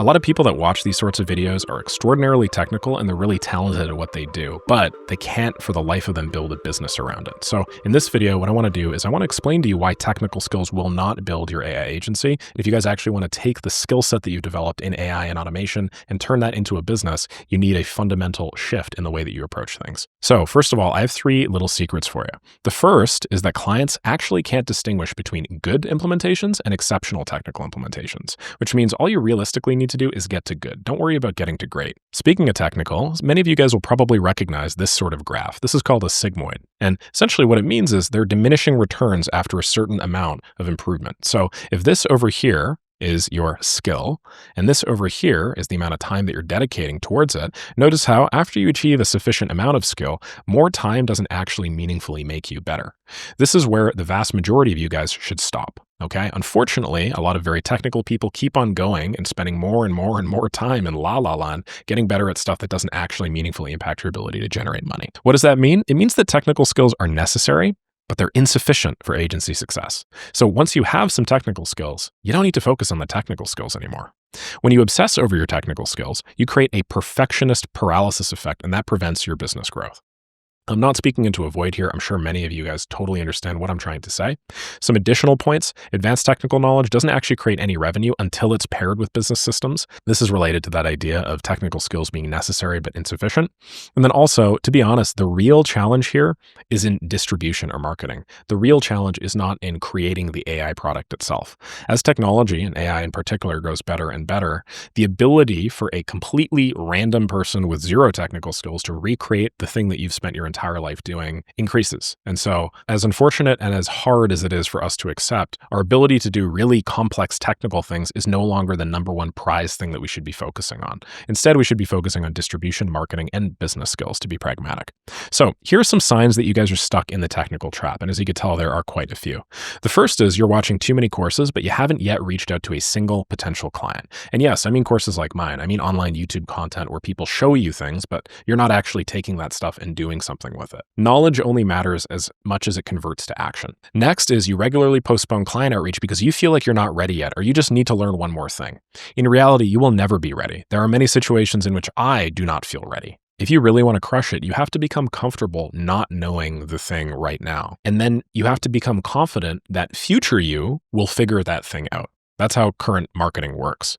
lot of people that watch these sorts of videos are extraordinarily technical and they're really talented at what they do, but they can't for the life of them build a business around it. So in this video, what I want to do is I want to explain to you why technical skills will not build your AI agency. And if you guys actually want to take the skill set that you've developed in AI and automation and turn that into a business, you need a fundamental shift in the way that you approach things. So first of all, I have three little secrets for you. The first is that clients actually can't distinguish between good implementations and exceptional technical implementations, which means all you realistically need to do is get to good. Don't worry about getting to great. Speaking of technical, many of you guys will probably recognize this sort of graph. This is called a sigmoid. And essentially what it means is they're diminishing returns after a certain amount of improvement. So if this over here is your skill, and this over here is the amount of time that you're dedicating towards it, notice how after you achieve a sufficient amount of skill, more time doesn't actually meaningfully make you better. This is where the vast majority of you guys should stop. Okay. Unfortunately, a lot of very technical people keep on going and spending more and more and more time in la la land, getting better at stuff that doesn't actually meaningfully impact your ability to generate money. What does that mean? It means that technical skills are necessary, but they're insufficient for agency success. So once you have some technical skills, you don't need to focus on the technical skills anymore. When you obsess over your technical skills, you create a perfectionist paralysis effect, and that prevents your business growth. I'm not speaking into a void here. I'm sure many of you guys totally understand what I'm trying to say. Some additional points: advanced technical knowledge doesn't actually create any revenue until it's paired with business systems. This is related to that idea of technical skills being necessary but insufficient. And then also, to be honest, the real challenge here is in distribution or marketing. The real challenge is not in creating the AI product itself. As technology, and AI in particular, grows better and better, the ability for a completely random person with zero technical skills to recreate the thing that you've spent your entire life doing increases. And so as unfortunate and as hard as it is for us to accept, our ability to do really complex technical things is no longer the number one prize thing that we should be focusing on. Instead, we should be focusing on distribution, marketing, and business skills, to be pragmatic. So here are some signs that you guys are stuck in the technical trap. And as you can tell, there are quite a few. The first is you're watching too many courses, but you haven't yet reached out to a single potential client. And yes, I mean courses like mine. I mean online YouTube content where people show you things, but you're not actually taking that stuff and doing something with it. Knowledge only matters as much as it converts to action. Next is you regularly postpone client outreach because you feel like you're not ready yet, or you just need to learn one more thing. In reality, you will never be ready. There are many situations in which I do not feel ready. If you really want to crush it, you have to become comfortable not knowing the thing right now. And then you have to become confident that future you will figure that thing out. That's how current marketing works.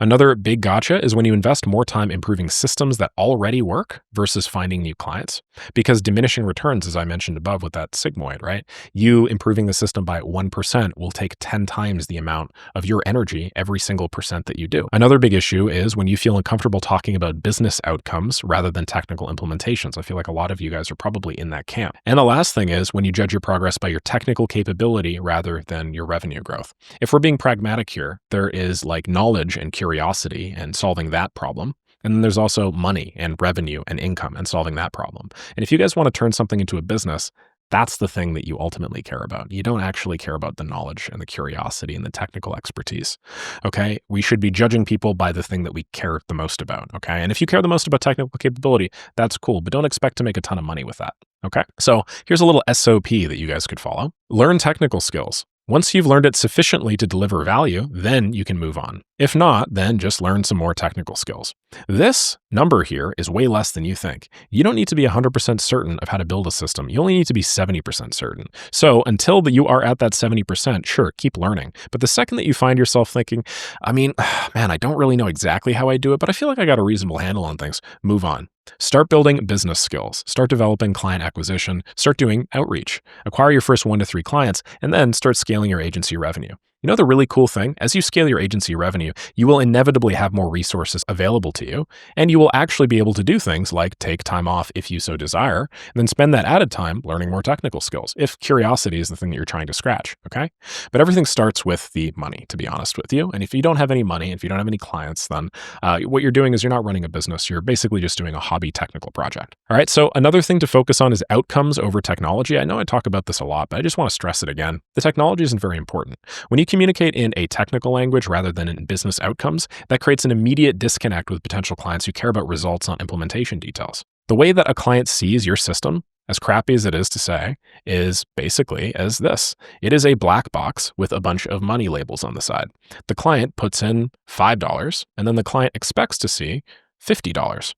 Another big gotcha is when you invest more time improving systems that already work versus finding new clients, because diminishing returns, as I mentioned above with that sigmoid, right? You improving the system by 1% will take 10 times the amount of your energy every single percent that you do. Another big issue is when you feel uncomfortable talking about business outcomes rather than technical implementations. I feel like a lot of you guys are probably in that camp. And the last thing is when you judge your progress by your technical capability rather than your revenue growth. If we're being pragmatic here, there is like knowledge and curiosity and solving that problem. And then there's also money and revenue and income and solving that problem. And if you guys want to turn something into a business, that's the thing that you ultimately care about. You don't actually care about the knowledge and the curiosity and the technical expertise. Okay. We should be judging people by the thing that we care the most about. Okay. And if you care the most about technical capability, that's cool, but don't expect to make a ton of money with that. Okay. So here's a little SOP that you guys could follow. Learn technical skills. Once you've learned it sufficiently to deliver value, then you can move on. If not, then just learn some more technical skills. This number here is way less than you think. You don't need to be 100% certain of how to build a system. You only need to be 70% certain. So until you are at that 70%, sure, keep learning. But the second that you find yourself thinking, I mean, man, I don't really know exactly how I do it, but I feel like I got a reasonable handle on things, move on. Start building business skills, start developing client acquisition, start doing outreach, acquire your first 1 to 3 clients, and then start scaling your agency revenue. You know the really cool thing? As you scale your agency revenue, you will inevitably have more resources available to you, and you will actually be able to do things like take time off if you so desire, and then spend that added time learning more technical skills, if curiosity is the thing that you're trying to scratch, okay? But everything starts with the money, to be honest with you. And if you don't have any money, if you don't have any clients, then what you're doing is you're not running a business. You're basically just doing a hobby technical project. All right, so another thing to focus on is outcomes over technology. I know I talk about this a lot, but I just want to stress it again. The technology isn't very important. When you communicate in a technical language rather than in business outcomes, that creates an immediate disconnect with potential clients who care about results, not implementation details. The way that a client sees your system as crappy as it is to say, is basically as this. It is a black box with a bunch of money labels on the side. The client puts in $5, and then the client expects to see $50.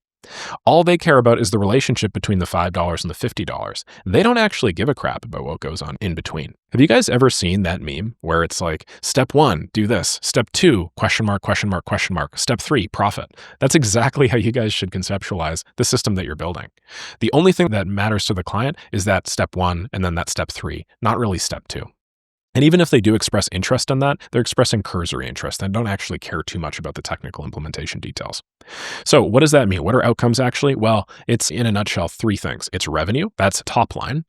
All they care about is the relationship between the $5 and the $50. They don't actually give a crap about what goes on in between. Have you guys ever seen that meme where it's like, step 1, do this. Step 2, question mark, question mark, question mark. Step 3, profit. That's exactly how you guys should conceptualize the system that you're building. The only thing that matters to the client is that step 1 and then that step 3, not really step 2. And even if they do express interest in that, they're expressing cursory interest and don't actually care too much about the technical implementation details. So what does that mean? What are outcomes actually? Well, it's in a nutshell 3 things. It's revenue, that's top line.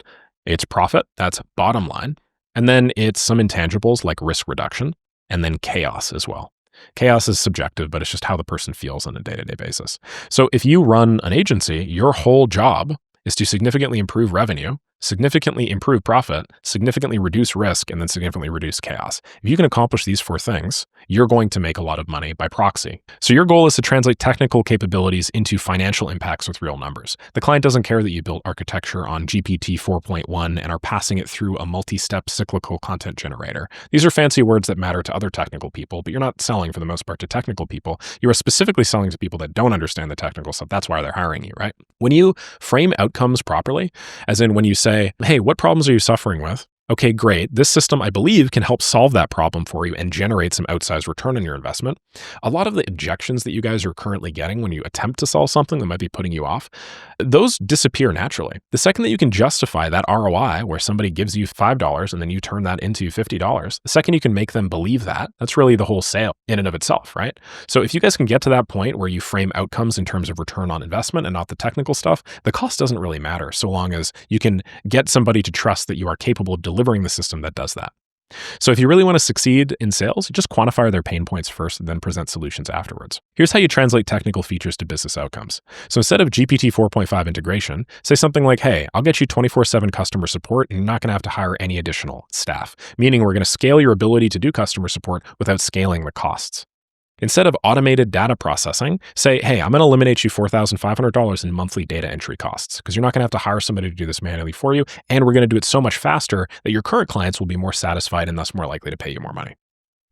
It's profit, that's bottom line. And then it's some intangibles like risk reduction, and then chaos as well. Chaos is subjective, but it's just how the person feels on a day-to-day basis. So if you run an agency, your whole job is to significantly improve revenue, significantly improve profit, significantly reduce risk, and then significantly reduce chaos. If you can accomplish these 4 things, you're going to make a lot of money by proxy. So your goal is to translate technical capabilities into financial impacts with real numbers. The client doesn't care that you built architecture on GPT 4.1 and are passing it through a multi-step cyclical content generator. These are fancy words that matter to other technical people, but you're not selling for the most part to technical people. You are specifically selling to people that don't understand the technical stuff. That's why they're hiring you, right? When you frame outcomes properly, as in when you say, hey, what problems are you suffering with? Okay, great. This system, I believe, can help solve that problem for you and generate some outsized return on your investment. A lot of the objections that you guys are currently getting when you attempt to solve something that might be putting you off, those disappear naturally. The second that you can justify that ROI where somebody gives you $5 and then you turn that into $50, the second you can make them believe that, that's really the whole sale in and of itself, right? So if you guys can get to that point where you frame outcomes in terms of return on investment and not the technical stuff, the cost doesn't really matter so long as you can get somebody to trust that you are capable of delivering the system that does that. So if you really want to succeed in sales, just quantify their pain points first and then present solutions afterwards. Here's how you translate technical features to business outcomes. So instead of GPT 4.5 integration, say something like, hey, I'll get you 24/7 customer support and you're not going to have to hire any additional staff, meaning we're going to scale your ability to do customer support without scaling the costs. Instead of automated data processing, say, hey, I'm going to eliminate you $4,500 in monthly data entry costs because you're not going to have to hire somebody to do this manually for you. And we're going to do it so much faster that your current clients will be more satisfied and thus more likely to pay you more money.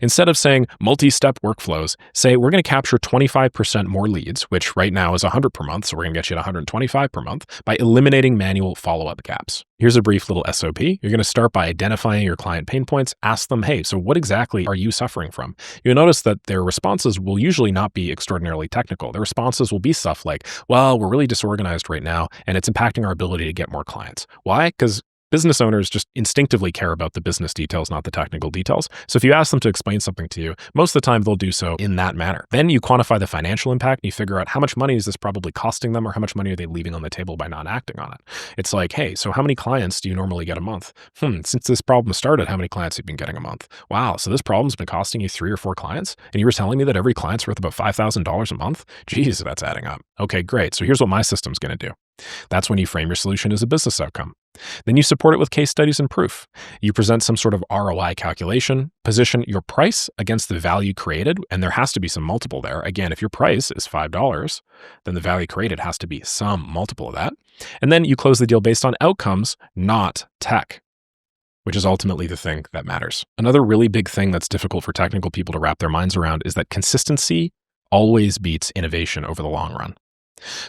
Instead of saying multi-step workflows, say we're going to capture 25% more leads, which right now is 100 per month, so we're going to get you to 125 per month by eliminating manual follow-up gaps. Here's a brief little SOP. You're going to start by identifying your client pain points. Ask them, hey, so what exactly are you suffering from? You'll notice that their responses will usually not be extraordinarily technical. Their responses will be stuff like, well, we're really disorganized right now, and it's impacting our ability to get more clients. Why? Because business owners just instinctively care about the business details, not the technical details. So if you ask them to explain something to you, most of the time they'll do so in that manner. Then you quantify the financial impact and you figure out how much money is this probably costing them or how much money are they leaving on the table by not acting on it. It's like, hey, so how many clients do you normally get a month? Since this problem started, how many clients have you been getting a month? Wow, so this problem's been costing you 3 or 4 clients? And you were telling me that every client's worth about $5,000 a month? Geez, that's adding up. Okay, great. So here's what my system's going to do. That's when you frame your solution as a business outcome. Then you support it with case studies and proof. You present some sort of ROI calculation, position your price against the value created, and there has to be some multiple there. Again, if your price is $5, then the value created has to be some multiple of that. And then you close the deal based on outcomes, not tech, which is ultimately the thing that matters. Another really big thing that's difficult for technical people to wrap their minds around is that consistency always beats innovation over the long run.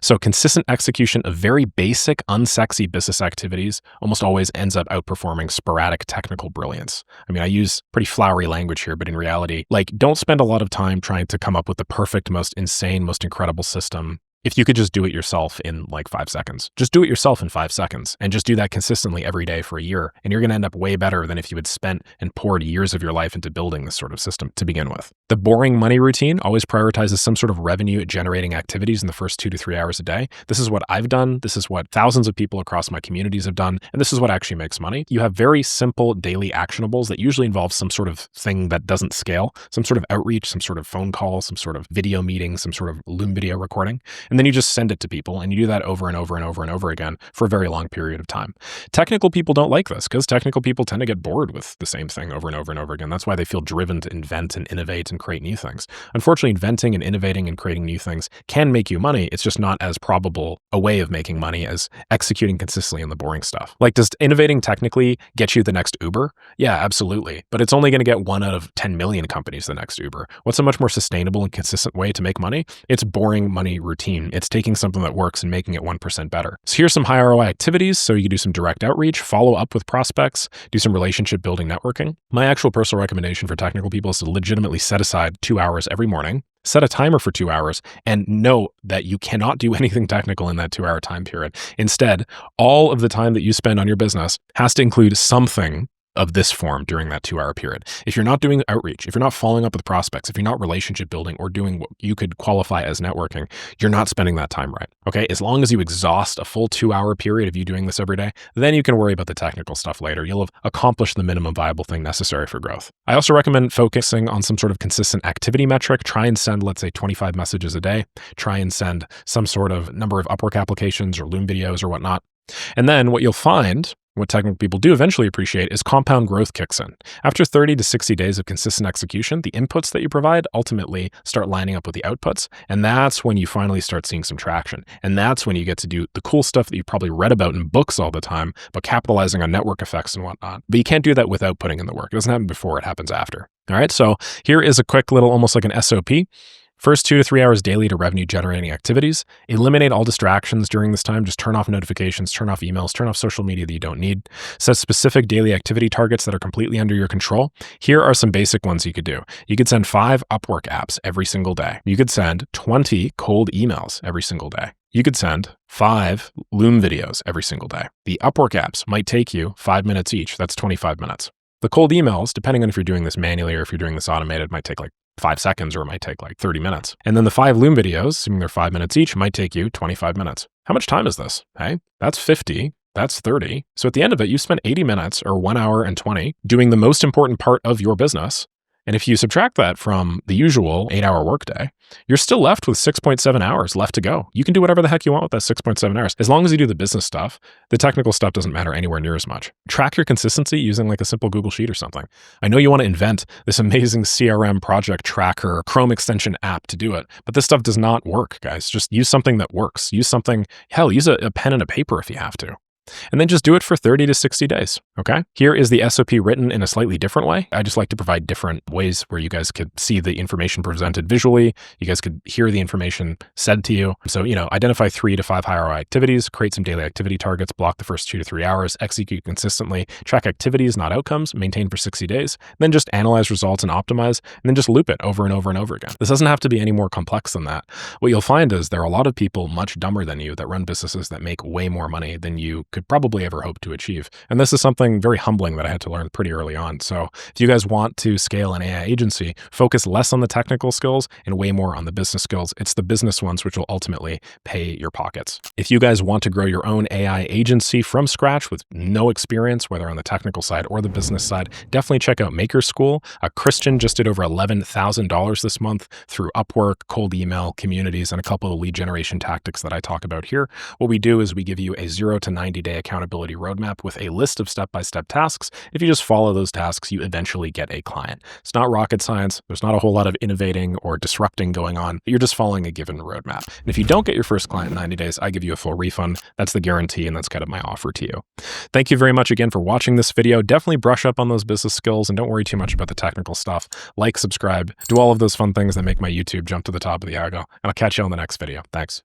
So consistent execution of very basic, unsexy business activities almost always ends up outperforming sporadic technical brilliance. I mean, I use pretty flowery language here, but in reality, don't spend a lot of time trying to come up with the perfect, most insane, most incredible system. If you could just do it yourself in 5 seconds, just do it yourself in 5 seconds and just do that consistently every day for a year. And you're going to end up way better than if you had spent and poured years of your life into building this sort of system to begin with. The boring money routine always prioritizes some sort of revenue generating activities in the first 2 to 3 hours a day. This is what I've done. This is what thousands of people across my communities have done. And this is what actually makes money. You have very simple daily actionables that usually involve some sort of thing that doesn't scale, some sort of outreach, some sort of phone call, some sort of video meeting, some sort of Loom video recording. And then you just send it to people, and you do that over and over and over and over again for a very long period of time. Technical people don't like this because technical people tend to get bored with the same thing over and over and over again. That's why they feel driven to invent and innovate and create new things. Unfortunately, inventing and innovating and creating new things can make you money. It's just not as probable a way of making money as executing consistently on the boring stuff. Like, does innovating technically get you the next Uber? Yeah, absolutely. But it's only going to get 1 out of 10 million companies the next Uber. What's a much more sustainable and consistent way to make money? It's boring money routine. It's taking something that works and making it 1% better. So here's some high ROI activities. So you can do some direct outreach, follow up with prospects, do some relationship building networking. My actual personal recommendation for technical people is to legitimately set aside 2 hours every morning, set a timer for 2 hours, and know that you cannot do anything technical in that 2-hour time period. Instead, all of the time that you spend on your business has to include something of this form during that 2-hour period. If you're not doing outreach, if you're not following up with prospects, if you're not relationship building or doing what you could qualify as networking, you're not spending that time right. Okay. As long as you exhaust a full 2-hour period of you doing this every day, then you can worry about the technical stuff later. You'll have accomplished the minimum viable thing necessary for growth. I also recommend focusing on some sort of consistent activity metric. Try and send, let's say, 25 messages a day. Try and send some sort of number of Upwork applications or Loom videos or whatnot. And then what you'll find, what technical people do eventually appreciate, is compound growth kicks in. After 30 to 60 days of consistent execution, the inputs that you provide ultimately start lining up with the outputs. And that's when you finally start seeing some traction. And that's when you get to do the cool stuff that you've probably read about in books all the time, but capitalizing on network effects and whatnot. But you can't do that without putting in the work. It doesn't happen before, it happens after. All right. So here is a quick little, almost like an SOP. First 2 to 3 hours daily to revenue generating activities. Eliminate all distractions during this time. Just turn off notifications, turn off emails, turn off social media that you don't need. Set specific daily activity targets that are completely under your control. Here are some basic ones you could do. You could send 5 Upwork apps every single day. You could send 20 cold emails every single day. You could send 5 Loom videos every single day. The Upwork apps might take you 5 minutes each. That's 25 minutes. The cold emails, depending on if you're doing this manually or if you're doing this automated, might take like 5 seconds or it might take like 30 minutes. And then the 5 Loom videos, assuming they're 5 minutes each, might take you 25 minutes. How much time is this? Hey, that's 50. That's 30. So at the end of it, you spent 80 minutes or 1 hour and 20 doing the most important part of your business. And if you subtract that from the usual 8-hour workday, you're still left with 6.7 hours left to go. You can do whatever the heck you want with that 6.7 hours. As long as you do the business stuff, the technical stuff doesn't matter anywhere near as much. Track your consistency using like a simple Google Sheet or something. I know you want to invent this amazing CRM project tracker, Chrome extension app to do it, but this stuff does not work, guys. Just use something that works. Use something, hell, use a pen and a paper if you have to. And then just do it for 30 to 60 days, okay? Here is the SOP written in a slightly different way. I just like to provide different ways where you guys could see the information presented visually. You guys could hear the information said to you. So, identify 3 to 5 high ROI activities, create some daily activity targets, block the first 2 to 3 hours, execute consistently, track activities, not outcomes, maintain for 60 days, then just analyze results and optimize, and then just loop it over and over and over again. This doesn't have to be any more complex than that. What you'll find is there are a lot of people much dumber than you that run businesses that make way more money than you could probably ever hope to achieve. And this is something very humbling that I had to learn pretty early on. So if you guys want to scale an AI agency, focus less on the technical skills and way more on the business skills. It's the business ones which will ultimately pay your pockets. If you guys want to grow your own AI agency from scratch with no experience, whether on the technical side or the business side, definitely check out Maker School. Christian just did over $11,000 this month through Upwork, cold email, communities, and a couple of lead generation tactics that I talk about here. What we do is we give you a 0 to 90-day accountability roadmap with a list of step-by-step tasks. If you just follow those tasks, you eventually get a client. It's not rocket science. There's not a whole lot of innovating or disrupting going on. You're just following a given roadmap. And if you don't get your first client in 90 days, I give you a full refund. That's the guarantee, and that's kind of my offer to you. Thank you very much again for watching this video. Definitely brush up on those business skills and don't worry too much about the technical stuff. Like, subscribe, do all of those fun things that make my YouTube jump to the top of the algo, and I'll catch you on the next video. Thanks.